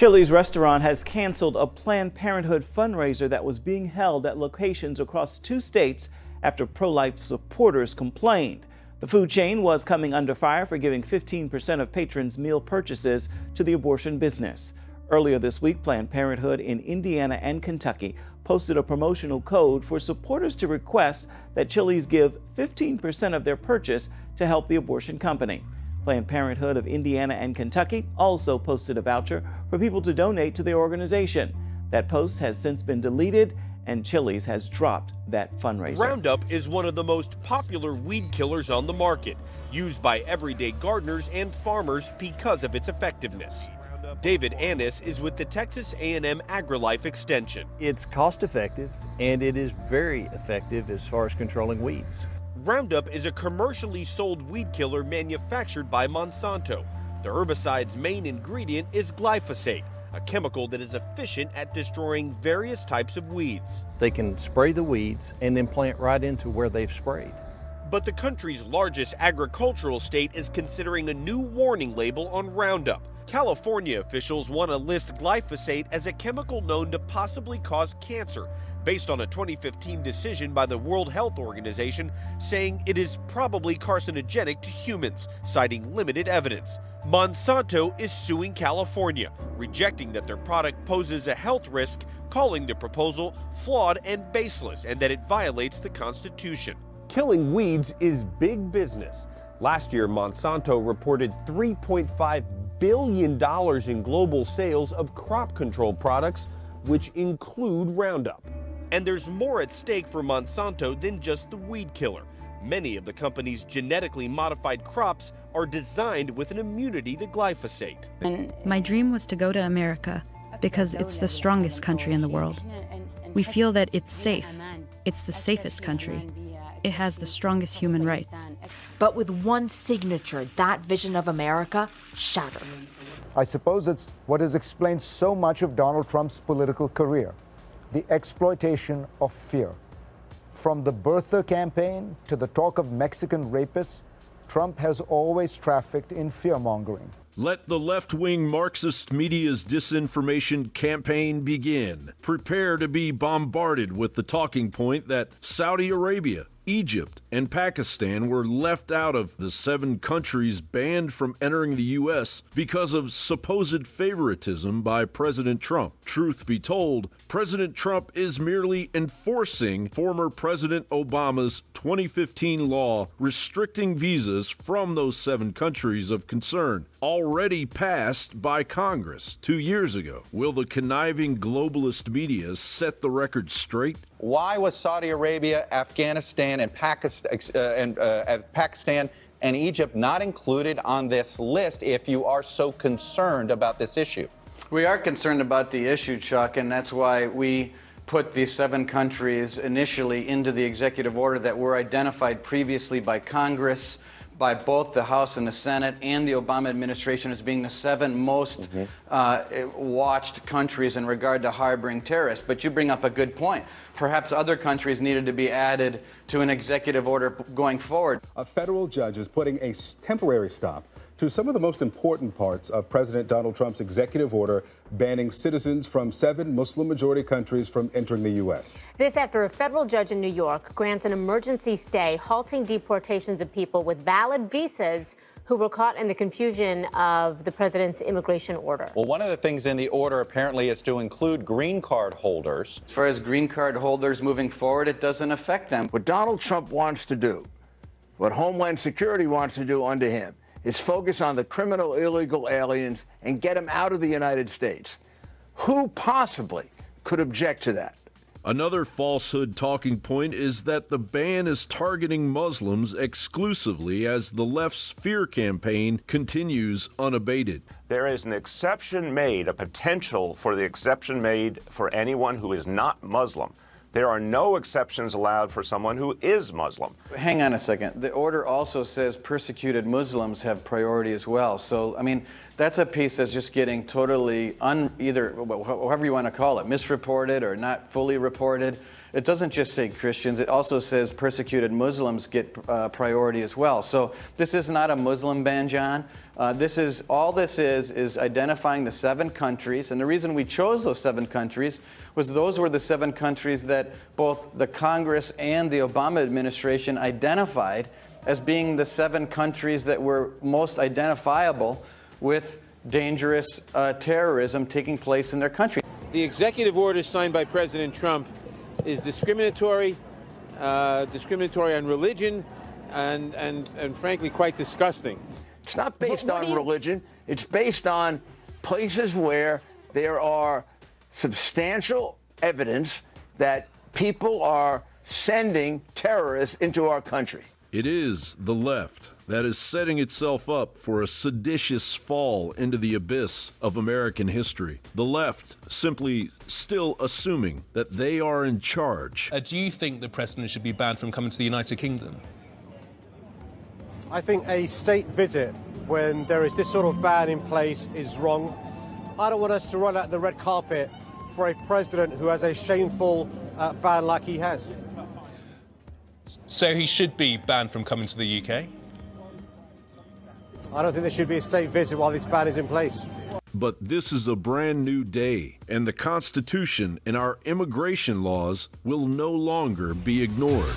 Chili's restaurant has canceled a Planned Parenthood fundraiser that was being held at locations across 2 states after pro-life supporters complained. The food chain was coming under fire for giving 15% of patrons' meal purchases to the abortion business. Earlier this week, Planned Parenthood in Indiana and Kentucky posted a promotional code for supporters to request that Chili's give 15% of their purchase to help the abortion company. Planned Parenthood of Indiana and Kentucky also posted a voucher for people to donate to their organization. That post has since been deleted, and Chili's has dropped that fundraiser. Roundup is one of the most popular weed killers on the market, used by everyday gardeners and farmers because of its effectiveness. David Annis is with the Texas A&M AgriLife Extension. It's cost effective, and it is very effective as far as controlling weeds. Roundup is a commercially sold weed killer manufactured by Monsanto. The herbicide's main ingredient is glyphosate, a chemical that is efficient at destroying various types of weeds. They can spray the weeds and then plant right into where they've sprayed. But the country's largest agricultural state is considering a new warning label on Roundup. California officials want to list glyphosate as a chemical known to possibly cause cancer, based on a 2015 decision by the World Health Organization saying it is probably carcinogenic to humans, citing limited evidence. Monsanto is suing California, rejecting that their product poses a health risk, calling the proposal flawed and baseless, and that it violates the Constitution. Killing weeds is big business. Last year, Monsanto reported $3.5 billion in global sales of crop control products, which include Roundup. And there's more at stake for Monsanto than just the weed killer. Many of the company's genetically modified crops are designed with an immunity to glyphosate. My dream was to go to America because it's the strongest country in the world. We feel that it's safe. It's the safest country. It has the strongest human rights. But with one signature, that vision of America shattered. I suppose it's what has explained so much of Donald Trump's political career. The exploitation of fear. From the birther campaign to the talk of Mexican rapists, Trump has always trafficked in fear-mongering. Let the left-wing Marxist media's disinformation campaign begin. Prepare to be bombarded with the talking point that Saudi Arabia, Egypt, and Pakistan were left out of the 7 countries banned from entering the U.S. because of supposed favoritism by President Trump. Truth be told, President Trump is merely enforcing former President Obama's 2015 law restricting visas from those 7 countries of concern, already passed by Congress 2 years ago. Will the conniving globalist media set the record straight? Why was Saudi Arabia, Afghanistan, and Pakistan and Egypt not included on this list if you are so concerned about this issue? We are concerned about the issue, Chuck, and that's why we put these 7 countries initially into the executive order that were identified previously by Congress, by both the House and the Senate and the Obama administration as being the 7 most watched countries in regard to harboring terrorists. But you bring up a good point. Perhaps other countries needed to be added to an executive order going forward. A federal judge is putting a temporary stop to some of the most important parts of President Donald Trump's executive order banning citizens from 7 Muslim-majority countries from entering the U.S. This after a federal judge in New York grants an emergency stay, halting deportations of people with valid visas who were caught in the confusion of the president's immigration order. Well, one of the things in the order apparently is to include green card holders. As far as green card holders moving forward, it doesn't affect them. What Donald Trump wants to do, what Homeland Security wants to do under him, is focus on the criminal illegal aliens and get them out of the United States. Who possibly could object to that? Another falsehood talking point is that the ban is targeting Muslims exclusively as the left's fear campaign continues unabated. There is an exception made, a potential for the exception made for anyone who is not Muslim. There are no exceptions allowed for someone who is Muslim. Hang on a second. The order also says persecuted Muslims have priority as well. So, I mean, that's a piece that's just getting totally either, however you want to call it, misreported or not fully reported. it doesn't just say Christians, it also says persecuted Muslims get priority as well. So this is not a Muslim ban, John. This is identifying the 7 countries, and the reason we chose those 7 countries was those were the 7 countries that both the Congress and the Obama administration identified as being the 7 countries that were most identifiable with dangerous terrorism taking place in their country. The executive order signed by President Trump is discriminatory on religion, and frankly quite disgusting. It's not based on religion. It's based on places where there are substantial evidence that people are sending terrorists into our country. It is the left that is setting itself up for a seditious fall into the abyss of American history. The left simply still assuming that they are in charge. Do you think the president should be banned from coming to the United Kingdom? I think a state visit when there is this sort of ban in place is wrong. I don't want us to run out the red carpet for a president who has a shameful ban like he has. So he should be banned from coming to the UK? I don't think there should be a state visit while this ban is in place. But this is a brand new day, and the Constitution and our immigration laws will no longer be ignored.